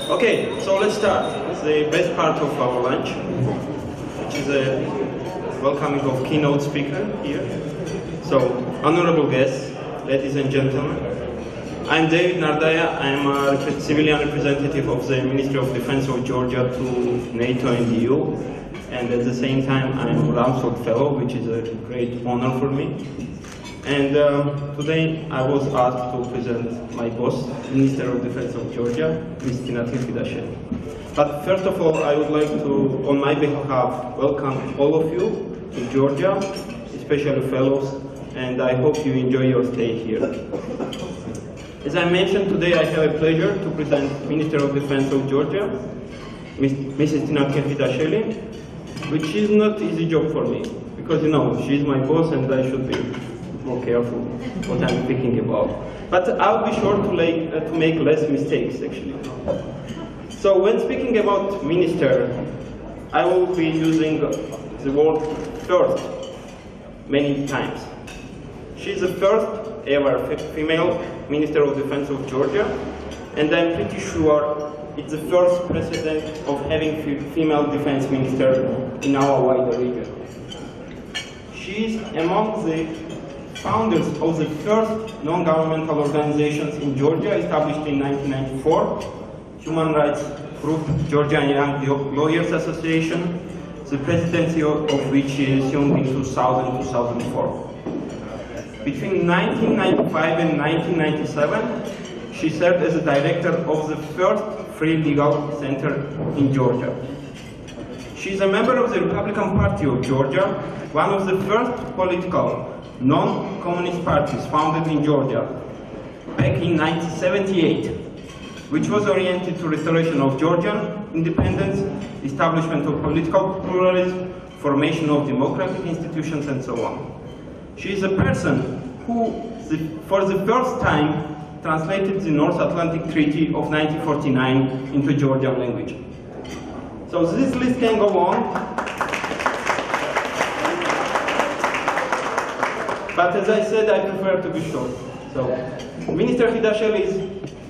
Okay, so let's start. It's the best part of our lunch, which is a welcoming of keynote speaker here. So, honorable guests, ladies and gentlemen, I'm David Nardaia. I'm a civilian representative of the Ministry of Defense of Georgia to NATO and EU, and at the same time I'm Rumsfeld Fellow, which is a great honor for me. And today I was asked to present my boss, Minister of Defense of Georgia, Ms. Tinatin Khidasheli. But first of all, I would like to, on my behalf, welcome all of you to Georgia, especially fellows, and I hope you enjoy your stay here. As I mentioned, today I have a pleasure to present Minister of Defense of Georgia, Mrs. Tinatin Khidasheli, which is not an easy job for me, because you know, she's my boss and I should be more careful what I'm speaking about. But I'll be sure to make less mistakes, actually. So when speaking about minister, I will be using the word first many times. She's the first ever female Minister of Defense of Georgia, and I'm pretty sure it's the first precedent of having female defense minister in our wider region. She's among the founders of the first non-governmental organizations in Georgia, established in 1994, human rights group Georgian Young Lawyers Association, the presidency of which she assumed in 2000-2004. Between 1995 and 1997, she served as the director of the first free legal center in Georgia. She is a member of the Republican Party of Georgia, one of the first political non-communist parties founded in Georgia back in 1978, which was oriented to restoration of Georgian independence, establishment of political pluralism, formation of democratic institutions, and so on. She is a person who, for the first time, translated the North Atlantic Treaty of 1949 into Georgian language. So this list can go on. But as I said, I prefer to be short. So, Minister Khidasheli is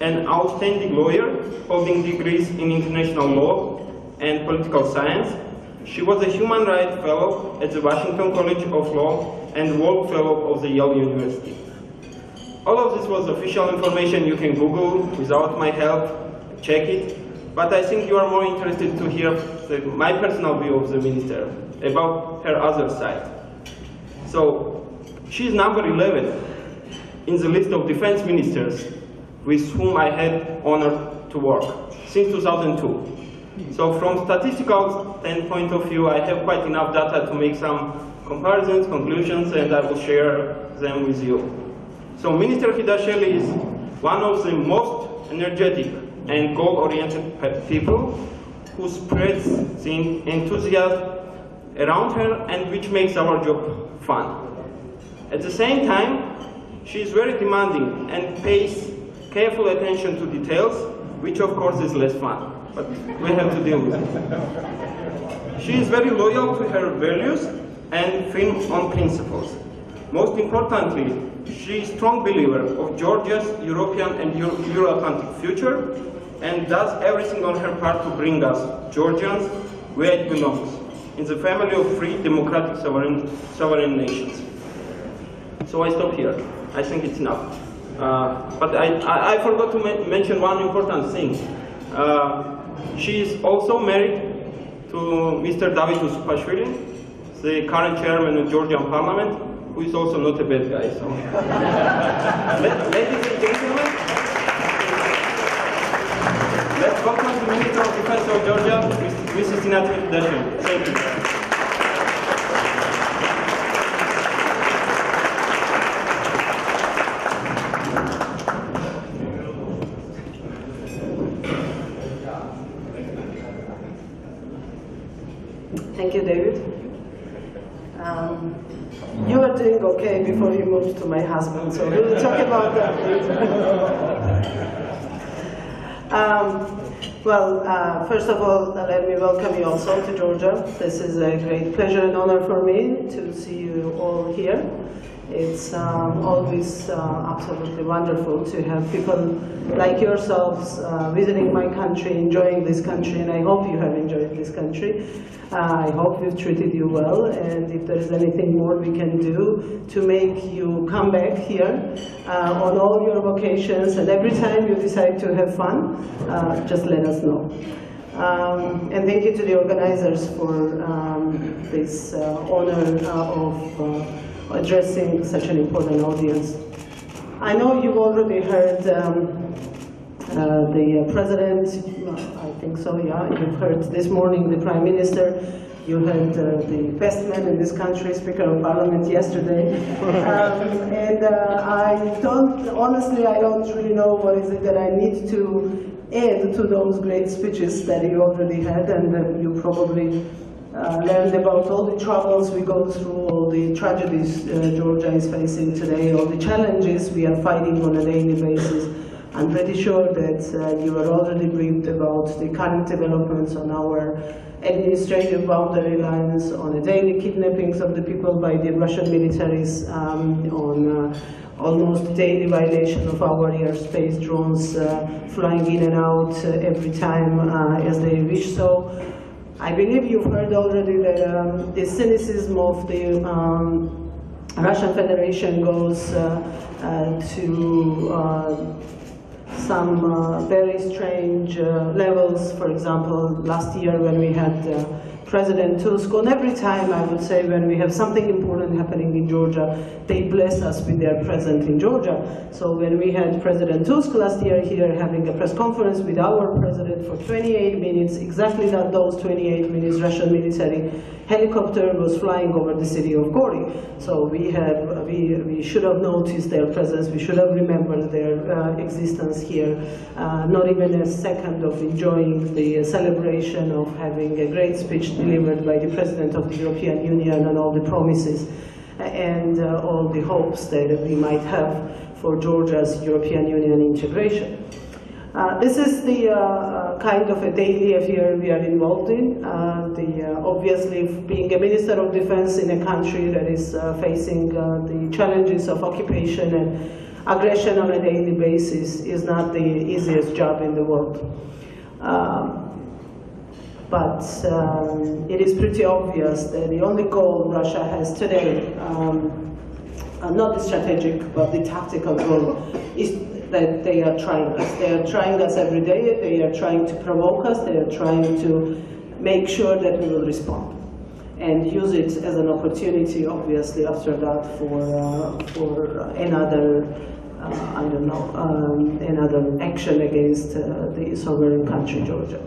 an outstanding lawyer, holding degrees in international law and political science. She was a Human Rights Fellow at the Washington College of Law and World Fellow of the Yale University. All of this was official information you can Google without my help, check it, but I think you are more interested to hear my personal view of the minister, about her other side. So, she is number 11 in the list of defense ministers with whom I had honor to work since 2002. So from statistical standpoint of view, I have quite enough data to make some comparisons, conclusions, and I will share them with you. So Minister Khidasheli is one of the most energetic and goal-oriented people who spreads the enthusiasm around her and which makes our job fun. At the same time, she is very demanding and pays careful attention to details, which of course is less fun, but we have to deal with it. She is very loyal to her values and firm on principles. Most importantly, she is a strong believer of Georgia's European and Euro-Atlantic future and does everything on her part to bring us, Georgians, where it belongs, in the family of free, democratic, sovereign nations. So I stop here. I think it's enough. But I forgot to mention one important thing. She is also married to Mr. David Usupashvili, the current chairman of Georgian Parliament, who is also not a bad guy. So. Ladies and gentlemen, let's welcome the Minister of Defense of Georgia, Mrs. Tinatin Khidasheli. Thank you. Thank you, David. You were doing okay before you moved to my husband, so we'll talk about that later. First of all, let me welcome you also to Georgia. This is a great pleasure and honor for me to see you all here. It's always absolutely wonderful to have people like yourselves visiting my country, enjoying this country, and I hope you have enjoyed this country. I hope we've treated you well, and if there's anything more we can do to make you come back here on all your vacations, and every time you decide to have fun, just let us know. And thank you to the organizers for this honor of addressing such an important audience. I know you've already heard the president, I think so, yeah. You've heard this morning the prime minister. You heard the best man in this country, Speaker of Parliament, yesterday. Honestly, I don't really know what is it that I need to add to those great speeches that you already had, and that you probably learned about all the troubles we go through, all the tragedies Georgia is facing today, all the challenges we are fighting on a daily basis. I'm pretty sure that you are already briefed about the current developments on our administrative boundary lines, on the daily kidnappings of the people by the Russian militaries, on almost daily violation of our airspace, drones flying in and out every time as they wish so. I believe you've heard already that the cynicism of the Russian Federation goes to some very strange levels. For example, last year when we had President Tusk, and every time I would say when we have something important happening in Georgia, they bless us with their presence in Georgia. So when we had President Tusk last year here having a press conference with our president for 28 minutes, exactly those 28 minutes Russian military helicopter was flying over the city of Gori. So we should have noticed their presence, we should have remembered their existence here, not even a second of enjoying the celebration of having a great speech delivered by the President of the European Union and all the promises and all the hopes that we might have for Georgia's European Union integration. This is the kind of a daily affair we are involved in. Obviously, being a Minister of Defense in a country that is facing the challenges of occupation and aggression on a daily basis is not the easiest job in the world. But it is pretty obvious that the only goal Russia has today, not the strategic, but the tactical goal, is that they are trying us. They are trying us every day. They are trying to provoke us. They are trying to make sure that we will respond and use it as an opportunity, obviously, after that for another, I don't know, another action against the sovereign country, Georgia.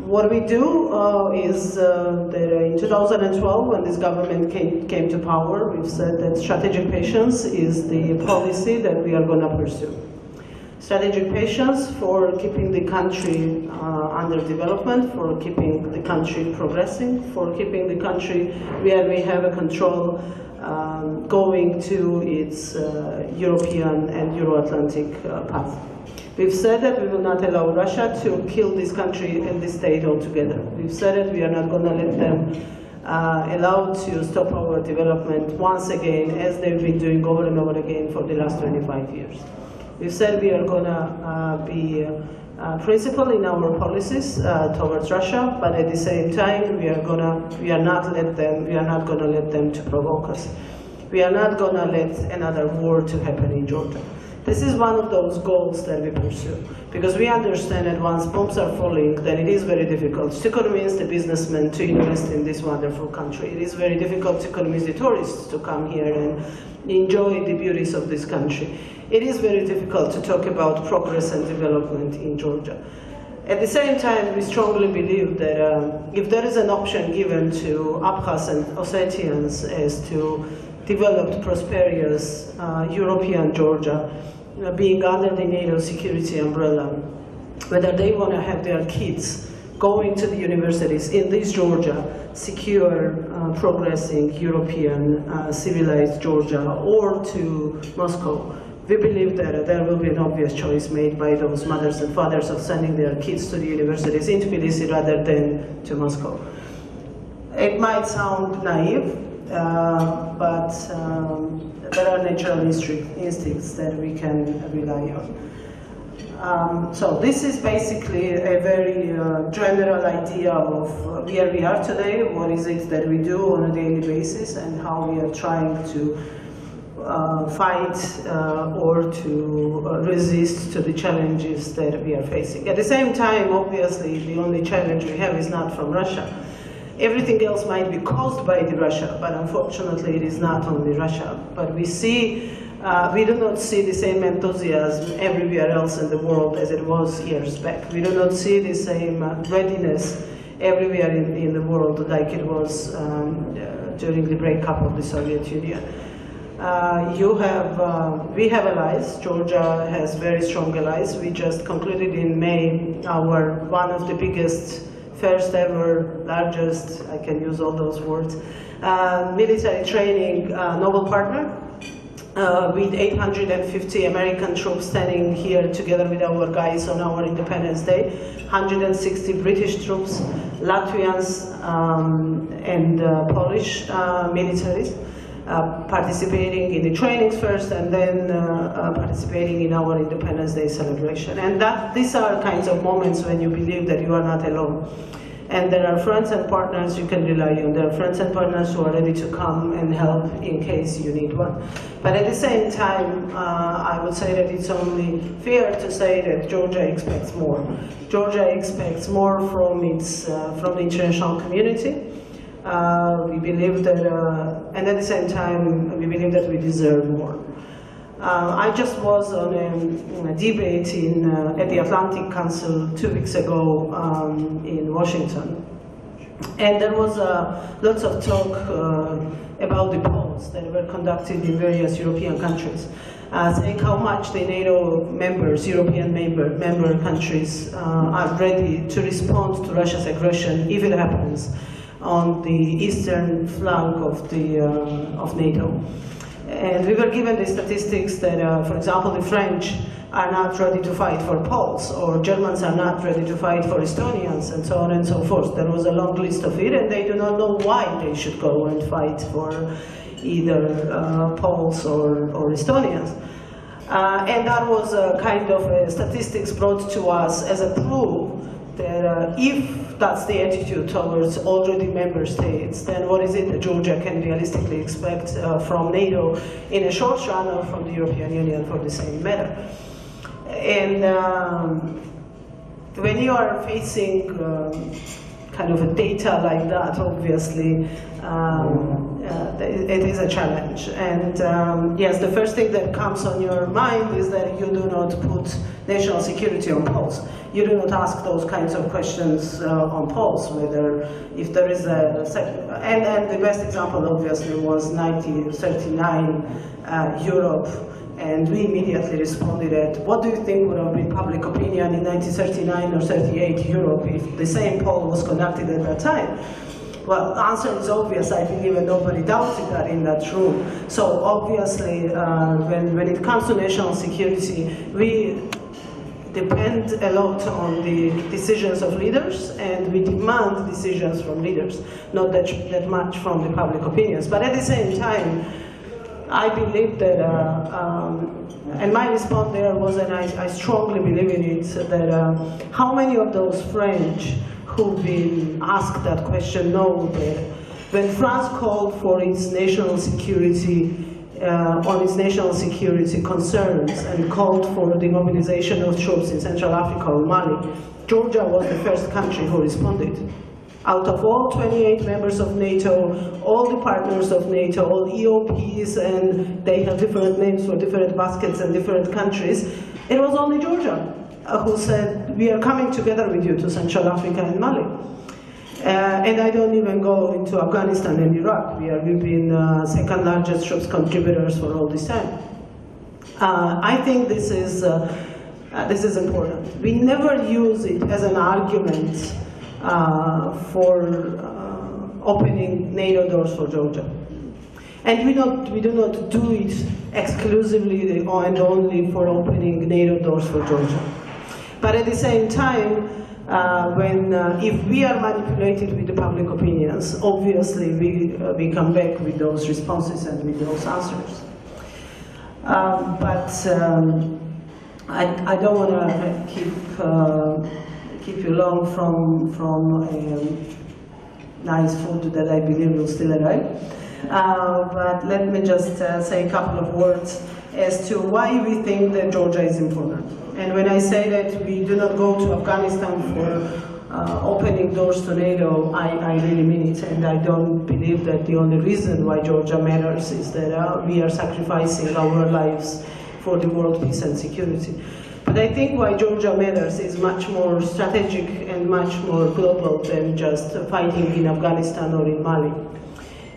What we do is that in 2012, when this government came to power, we've said that strategic patience is the policy that we are going to pursue. Strategic patience for keeping the country under development, for keeping the country progressing, for keeping the country where we have a control going to its European and Euro-Atlantic path. We've said that we will not allow Russia to kill this country and this state altogether. We've said that we are not going to let them allow to stop our development once again, as they've been doing over and over again for the last 25 years. We've said we are going to be principled in our policies towards Russia, but at the same time, we are not going to let them to provoke us. We are not going to let another war to happen in Georgia. This is one of those goals that we pursue, because we understand that once bombs are falling, then it is very difficult to convince the businessmen to invest in this wonderful country. It is very difficult to convince the tourists to come here and enjoy the beauties of this country. It is very difficult to talk about progress and development in Georgia. At the same time, we strongly believe that if there is an option given to Abkhaz and Ossetians as to developed, prosperous European Georgia, being under the NATO security umbrella, whether they want to have their kids going to the universities in this Georgia, secure, progressing European civilized Georgia, or to Moscow, we believe that there will be an obvious choice made by those mothers and fathers of sending their kids to the universities in Tbilisi rather than to Moscow. It might sound naive, but there are natural instincts that we can rely on. So this is basically a very general idea of where we are today, what is it that we do on a daily basis, and how we are trying to fight or to resist to the challenges that we are facing. At the same time, obviously, the only challenge we have is not from Russia. Everything else might be caused by Russia, but unfortunately it is not only Russia. But we see, we do not see the same enthusiasm everywhere else in the world as it was years back. We do not see the same readiness everywhere in the world like it was during the breakup of the Soviet Union. We have allies. Georgia has very strong allies. We just concluded in May one of the biggest, first ever, largest, I can use all those words, military training Nobel partner with 850 American troops standing here together with our guys on our Independence Day, 160 British troops, Latvians and Polish militaries participating in the trainings first and then participating in our Independence Day celebration. And these are kinds of moments when you believe that you are not alone. And there are friends and partners you can rely on. There are friends and partners who are ready to come and help in case you need one. But at the same time, I would say that it's only fair to say that Georgia expects more. Georgia expects more from the international community. We believe that, and at the same time, we believe that we deserve more. I just was on a debate at the Atlantic Council 2 weeks ago in Washington. And there was lots of talk about the polls that were conducted in various European countries, saying how much the NATO members, European member countries, are ready to respond to Russia's aggression if it happens on the eastern flank of NATO. And we were given the statistics that, for example, the French are not ready to fight for Poles, or Germans are not ready to fight for Estonians, and so on and so forth. There was a long list of it, and they do not know why they should go and fight for either Poles or Estonians. And that was a kind of statistics brought to us as a proof that if that's the attitude towards already member states, then what is it that Georgia can realistically expect from NATO in a short run, or from the European Union for the same matter? And when you are facing kind of a data like that, obviously, it is a challenge. And yes, the first thing that comes on your mind is that you do not put national security on polls. You do not ask those kinds of questions on polls, whether if there is and the best example obviously was 1939 Europe, and we immediately responded at, what do you think would have been public opinion in 1939 or 38 Europe if the same poll was conducted at that time? Well, the answer is obvious, I believe, and nobody doubted that in that room. So obviously, when it comes to national security, we depend a lot on the decisions of leaders, and we demand decisions from leaders, not that much from the public opinions. But at the same time, I believe that, and my response there was, and I strongly believe in it, that how many of those French who've been asked that question know that when France called for its national security, on its national security concerns and called for the mobilization of troops in Central Africa or Mali, Georgia was the first country who responded. Out of all 28 members of NATO, all the partners of NATO, all EOPs, and they have different names for different baskets and different countries, it was only Georgia who said, we are coming together with you to Central Africa and Mali. And I don't even go into Afghanistan and Iraq. We've been second largest troops contributors for all this time. I think this is important. We never use it as an argument for opening NATO doors for Georgia. And we do not do it exclusively and only for opening NATO doors for Georgia. But at the same time, If we are manipulated with the public opinions, obviously we come back with those responses and with those answers. I don't want to keep you long from nice food that I believe will still arrive. But let me just say a couple of words as to why we think that Georgia is important. And when I say that we do not go to Afghanistan for opening doors to NATO, I really mean it. And I don't believe that the only reason why Georgia matters is that we are sacrificing our lives for the world peace and security. But I think why Georgia matters is much more strategic and much more global than just fighting in Afghanistan or in Mali.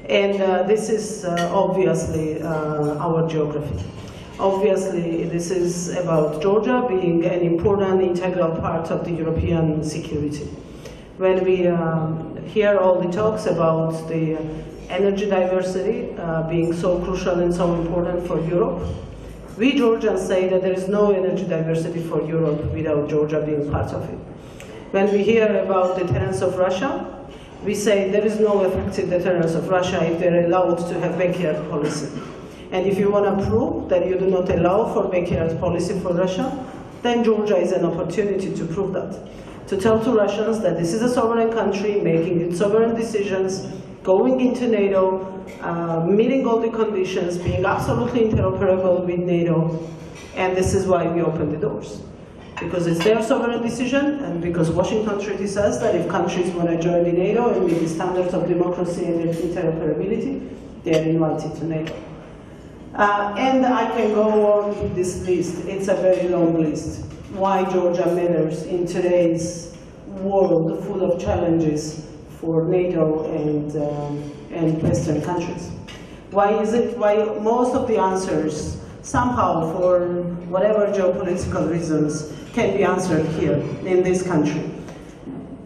And this is obviously our geography. Obviously, this is about Georgia being an important integral part of the European security. When we hear all the talks about the energy diversity being so crucial and so important for Europe, we Georgians say that there is no energy diversity for Europe without Georgia being part of it. When we hear about the deterrence of Russia, we say there is no effective deterrence of Russia if they're allowed to have backyard policy. And if you want to prove that you do not allow for backyard policy for Russia, then Georgia is an opportunity to prove that. To tell to Russians that this is a sovereign country making its sovereign decisions, going into NATO, meeting all the conditions, being absolutely interoperable with NATO, and this is why we open the doors. Because it's their sovereign decision, and because Washington Treaty says that if countries want to join the NATO and meet the standards of democracy and interoperability, they are invited to NATO. And I can go on with this list. It's a very long list. Why Georgia matters in today's world full of challenges for NATO and Western countries. Why is it? Why most of the answers, somehow for whatever geopolitical reasons, can be answered here in this country.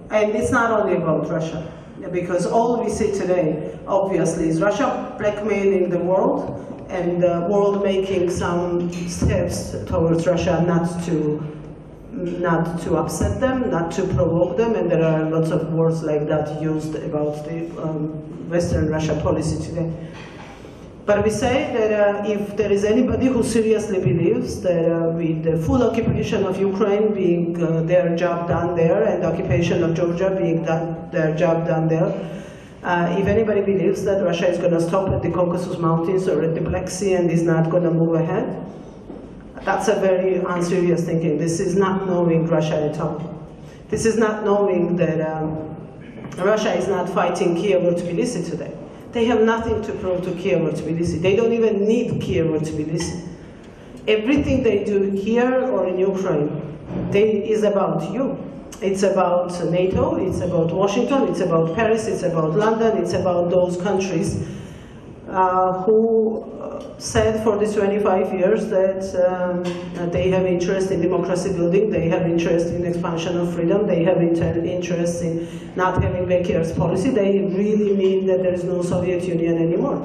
And it's not only about Russia, because all we see today, obviously, is Russia blackmailing the world, and the world making some steps towards Russia not to upset them, not to provoke them, and there are lots of words like that used about the Western Russia policy today. But we say that if there is anybody who seriously believes that with the full occupation of Ukraine being their job done there, and the occupation of Georgia being their job done there, if anybody believes that Russia is going to stop at the Caucasus Mountains or at the Black Sea and is not going to move ahead, that's a very unserious thinking. This is not knowing Russia at all. This is not knowing that Russia is not fighting Kiev or Tbilisi today. They have nothing to prove to Kiev or Tbilisi. They don't even need Kiev or Tbilisi. Everything they do here or in Ukraine is about you. It's about NATO, it's about Washington, it's about Paris, it's about London, it's about those countries who said for these 25 years that they have interest in democracy building, they have interest in expansion of freedom, they have interest in not having backyard policy. They really mean that there is no Soviet Union anymore.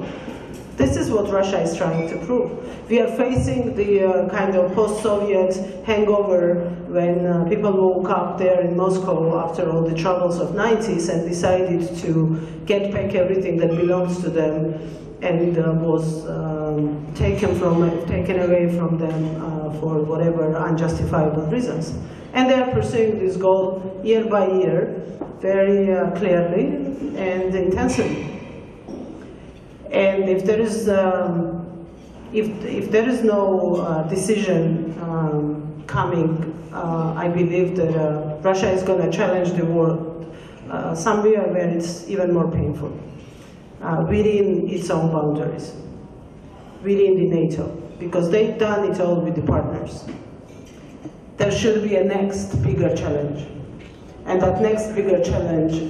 This is what Russia is trying to prove. We are facing the kind of post-Soviet hangover when people woke up there in Moscow after all the troubles of 90s and decided to get back everything that belongs to them and was taken away from them for whatever unjustifiable reasons. And they are pursuing this goal year by year, very clearly and intensively. And if there is no decision coming, I believe that Russia is going to challenge the world somewhere where it's even more painful, within its own boundaries, within the NATO, because they've done it all with the partners. There should be a next bigger challenge, and that next bigger challenge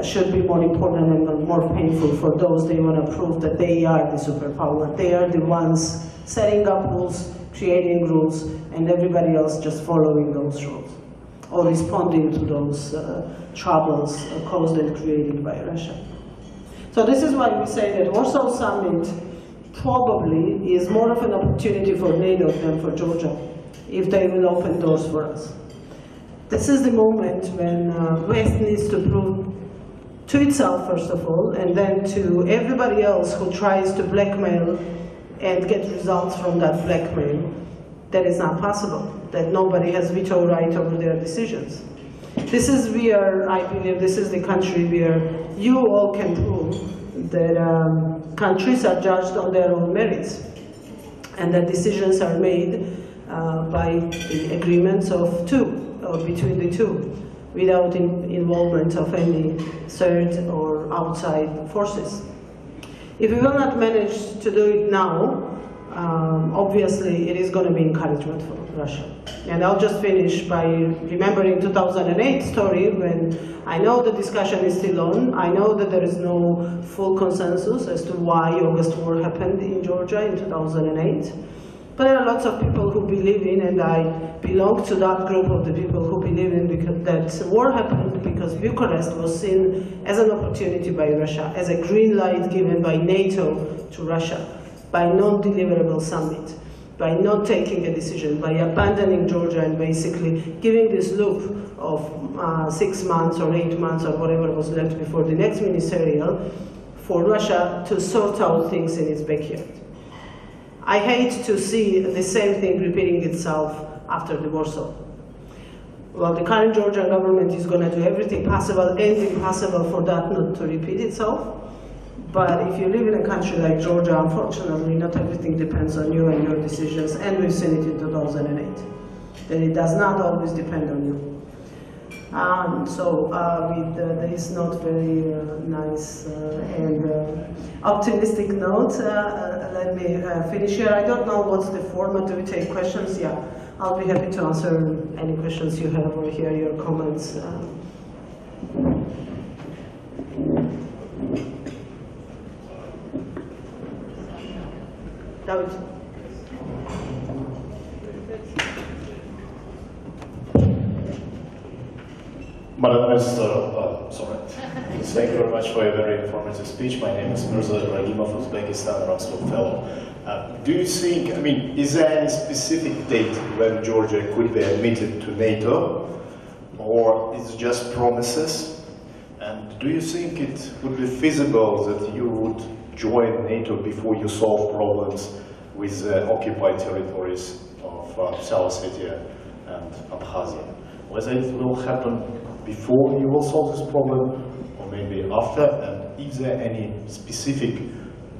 should be more important and more painful for those they want to prove that they are the superpower. They are the ones setting up rules, creating rules, and everybody else just following those rules or responding to those troubles caused and created by Russia. So this is why we say that Warsaw Summit probably is more of an opportunity for NATO than for Georgia, if they will open doors for us. This is the moment when West needs to prove to itself, first of all, and then to everybody else who tries to blackmail and get results from that blackmail, that is not possible, that nobody has veto right over their decisions. This is where, I believe, this is the country where you all can prove that countries are judged on their own merits, and that decisions are made by the agreements of two, or between the two, without involvement of any third or outside forces. If we will not manage to do it now, obviously it is going to be encouragement for Russia. And I'll just finish by remembering 2008 story, when I know the discussion is still on. I know that there is no full consensus as to why August War happened in Georgia in 2008. But there are lots of people who believe in, and I belong to that group of the people who believe in, because that war happened because Bucharest was seen as an opportunity by Russia, as a green light given by NATO to Russia, by non-deliverable summit, by not taking a decision, by abandoning Georgia and basically giving this loop of 6 months or 8 months or whatever was left before the next ministerial for Russia to sort out things in its backyard. I hate to see the same thing repeating itself after the Warsaw. Well, the current Georgian government is going to do everything possible and impossible for that not to repeat itself. But if you live in a country like Georgia, unfortunately, not everything depends on you and your decisions, and we've seen it in 2008, that it does not always depend on you. With this not very nice and optimistic note, let me finish here. I don't know what's the format. Do we take questions? Yeah, I'll be happy to answer any questions you have or hear your comments. David. Madam Minister, sorry. Thank you very much for a very informative speech. My name is Mirza Ibrahimov, Uzbekistan, Rumsfeld Fellow. Do you think, is there any specific date when Georgia could be admitted to NATO, or is it just promises? And do you think it would be feasible that you would join NATO before you solve problems with occupied territories of South Ossetia and Abkhazia? Whether it will happen before you will solve this problem, or maybe after, and is there any specific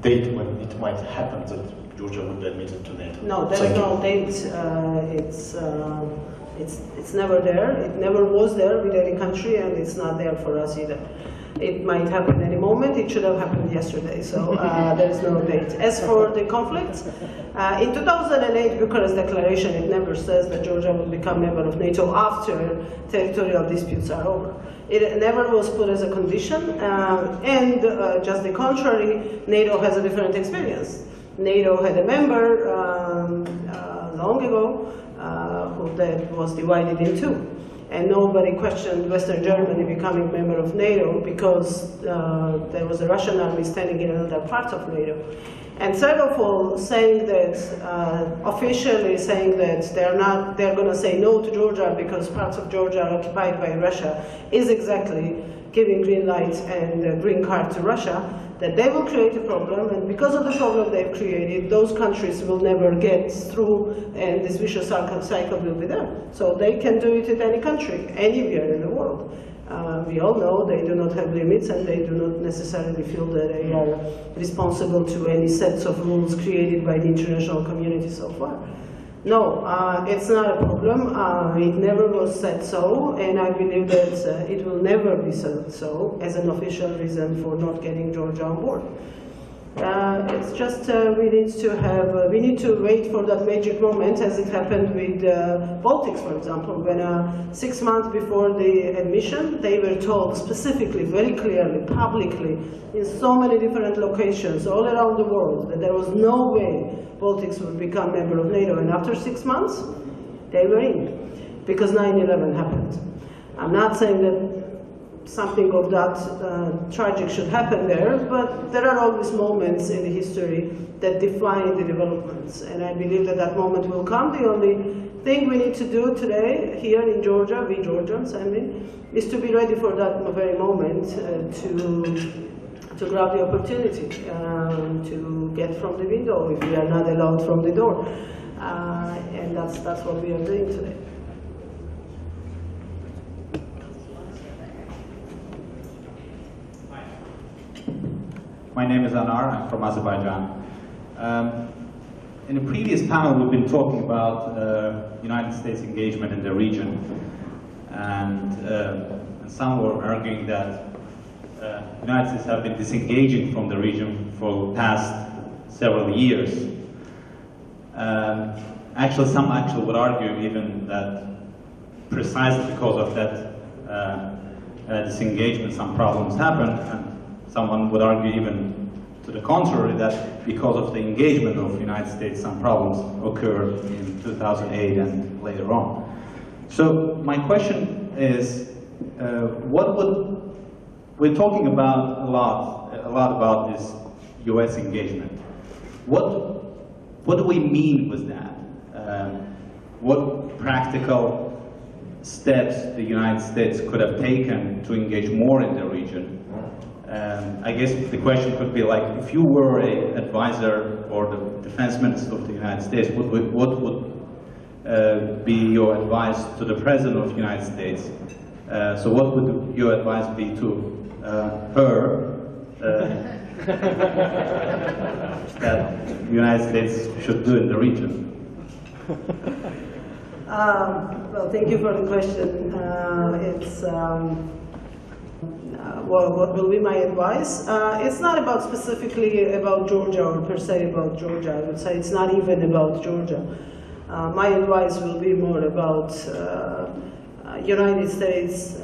date when it might happen that Georgia would be admitted to NATO? No, there's no date. It's never there. It never was there with any country, and it's not there for us either. It might happen any moment. It should have happened yesterday, so there is no date. As for the conflicts, in 2008 Bucharest Declaration, it never says that Georgia will become member of NATO after territorial disputes are over. It never was put as a condition, and just the contrary, NATO has a different experience. NATO had a member long ago that was divided in two. And nobody questioned Western Germany becoming member of NATO because there was a Russian army standing in another part of NATO. And third of all, saying that, officially saying that they're going to say no to Georgia because parts of Georgia are occupied by Russia, is exactly giving green light and green card to Russia, that they will create a problem, and because of the problem they've created, those countries will never get through, and this vicious cycle will be there. So they can do it in any country, anywhere in the world. We all know they do not have limits, and they do not necessarily feel that they are responsible to any sets of rules created by the international community so far. No, it's not a problem. It never was said so, and I believe that it will never be said so as an official reason for not getting Georgia on board. It's just we need to wait for that magic moment, as it happened with Baltics, for example, when 6 months before the admission, they were told specifically, very clearly, publicly, in so many different locations all around the world, that there was no way Baltics would become member of NATO. And after 6 months, they were in, because 9/11 happened. I'm not saying that something of that tragic should happen there, but there are always moments in the history that define the developments, and I believe that that moment will come. The only thing we need to do today, here in Georgia, we Georgians, I mean, is to be ready for that very moment to grab the opportunity, to get from the window if we are not allowed from the door. And that's what we are doing today. My name is Anar, I'm from Azerbaijan. In a previous panel, we've been talking about United States engagement in the region, and some were arguing that the United States have been disengaging from the region for the past several years. Some would argue even that precisely because of that disengagement, some problems happened, and someone would argue even to the contrary, that because of the engagement of the United States, some problems occurred in 2008 and later on. So my question is, we're talking about a lot about this U.S. engagement. What do we mean with that? What practical steps the United States could have taken to engage more in the region? I guess the question could be like, if you were an advisor or the defense minister of the United States, what would be your advice to the president of the United States? So what would your advice be to her that the United States should do in the region? Well, thank you for the question. What will be my advice? It's not about specifically about Georgia or per se about Georgia. I would say it's not even about Georgia. My advice will be more about United States,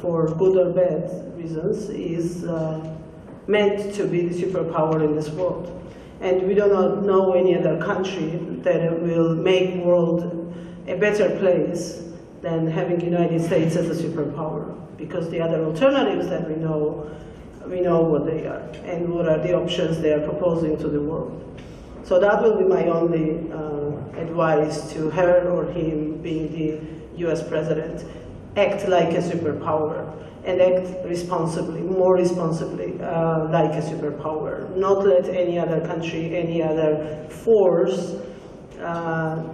for good or bad reasons, is meant to be the superpower in this world. And we do not know any other country that will make the world a better place than having the United States as a superpower, because the other alternatives that we know what they are and what are the options they are proposing to the world. So that will be my only advice to her or him, being the US president. Act like a superpower and act responsibly, more responsibly, like a superpower. Not let any other country, any other force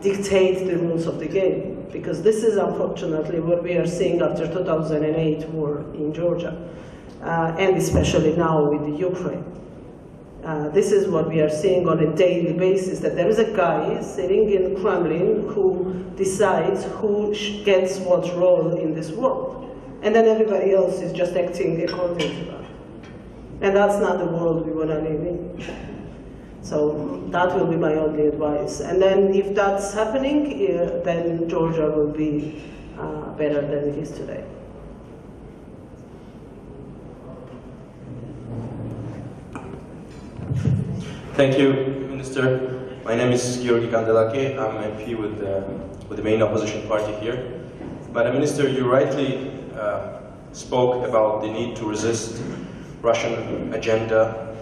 dictate the rules of the game, because this is unfortunately what we are seeing after 2008 war in Georgia, and especially now with the Ukraine. This is what we are seeing on a daily basis, that there is a guy sitting in Kremlin who decides who gets what role in this world, and then everybody else is just acting according to that. And that's not the world we want to live in. So that will be my only advice. And then if that's happening, then Georgia will be better than it is today. Thank you, Minister. My name is Georgi Kandelaki. I'm MP with the main opposition party here. But Minister, you rightly spoke about the need to resist Russian agenda.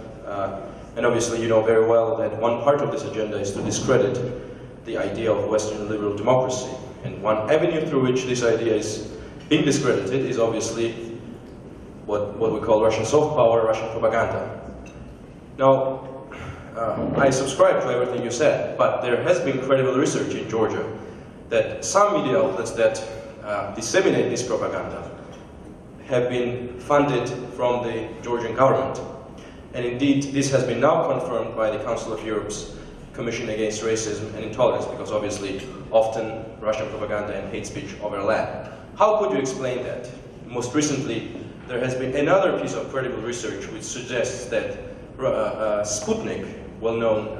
And obviously you know very well that one part of this agenda is to discredit the idea of Western liberal democracy. And one avenue through which this idea is being discredited is obviously what we call Russian soft power, Russian propaganda. Now, I subscribe to everything you said, but there has been credible research in Georgia that some media outlets that disseminate this propaganda have been funded from the Georgian government. And indeed, this has been now confirmed by the Council of Europe's Commission Against Racism and Intolerance, because obviously, often Russian propaganda and hate speech overlap. How could you explain that? Most recently, there has been another piece of credible research which suggests that Sputnik, well-known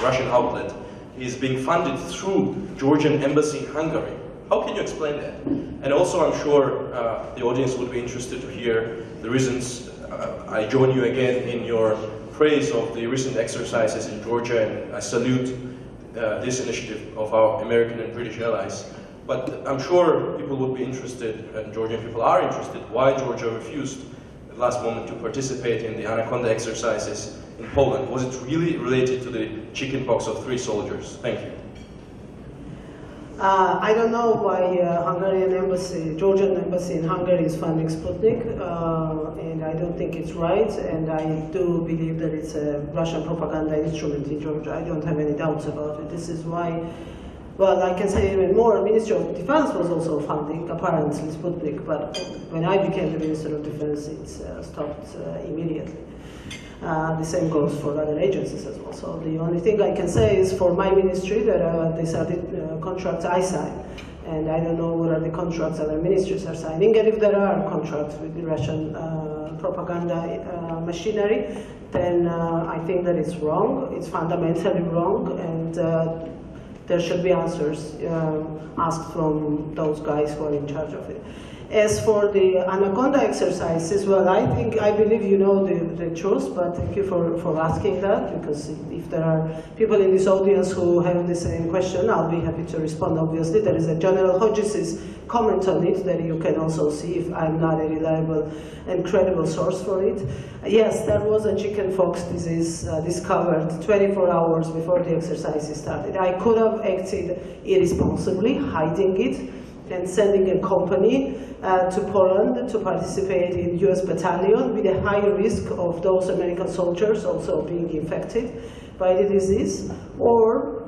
Russian outlet, is being funded through Georgian embassy in Hungary. How can you explain that? And also, I'm sure the audience would be interested to hear the reasons. I join you again in your praise of the recent exercises in Georgia, and I salute this initiative of our American and British allies. But I'm sure people would be interested, and Georgian people are interested, why Georgia refused at the last moment to participate in the Anaconda exercises in Poland, was it really related to the chickenpox of 3 soldiers? Thank you. I don't know why Hungarian embassy, Georgian embassy in Hungary is funding Sputnik, and I don't think it's right, and I do believe that it's a Russian propaganda instrument in Georgia. I don't have any doubts about it. This is why, well, I can say even more, Ministry of Defense was also funding, apparently, Sputnik, but when I became the Minister of Defense, it stopped immediately. The same goes for other agencies as well. So the only thing I can say is for my ministry that these are the contracts I sign. And I don't know what are the contracts other ministries are signing. And if there are contracts with the Russian propaganda machinery, then I think that it's wrong. It's fundamentally wrong. And there should be answers asked from those guys who are in charge of it. As for the Anaconda exercises, well, I believe you know the truth, but thank you for asking that, because if there are people in this audience who have the same question, I'll be happy to respond, obviously. There is a General Hodges' comment on it that you can also see if I'm not a reliable and credible source for it. Yes, there was a chickenpox disease discovered 24 hours before the exercises started. I could have acted irresponsibly, hiding it, and sending a company to Poland to participate in US battalion with a high risk of those American soldiers also being infected by the disease, or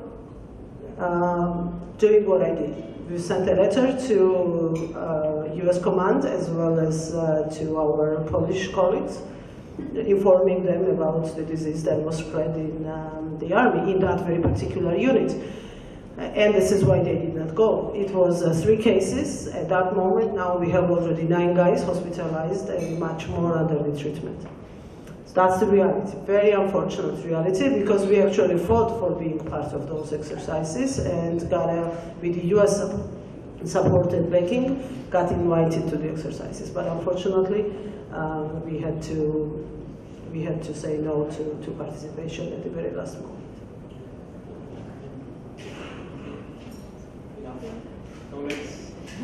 doing what I did. We sent a letter to US command as well as to our Polish colleagues, informing them about the disease that was spread in the army in that very particular unit. And this is why they did not go. It was 3 cases at that moment. Now we have already 9 guys hospitalized and much more under the treatment. So that's the reality, very unfortunate reality, because we actually fought for being part of those exercises and got, with the US supported backing, got invited to the exercises. But unfortunately, we had to say no to participation at the very last moment.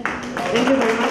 Thank you very much.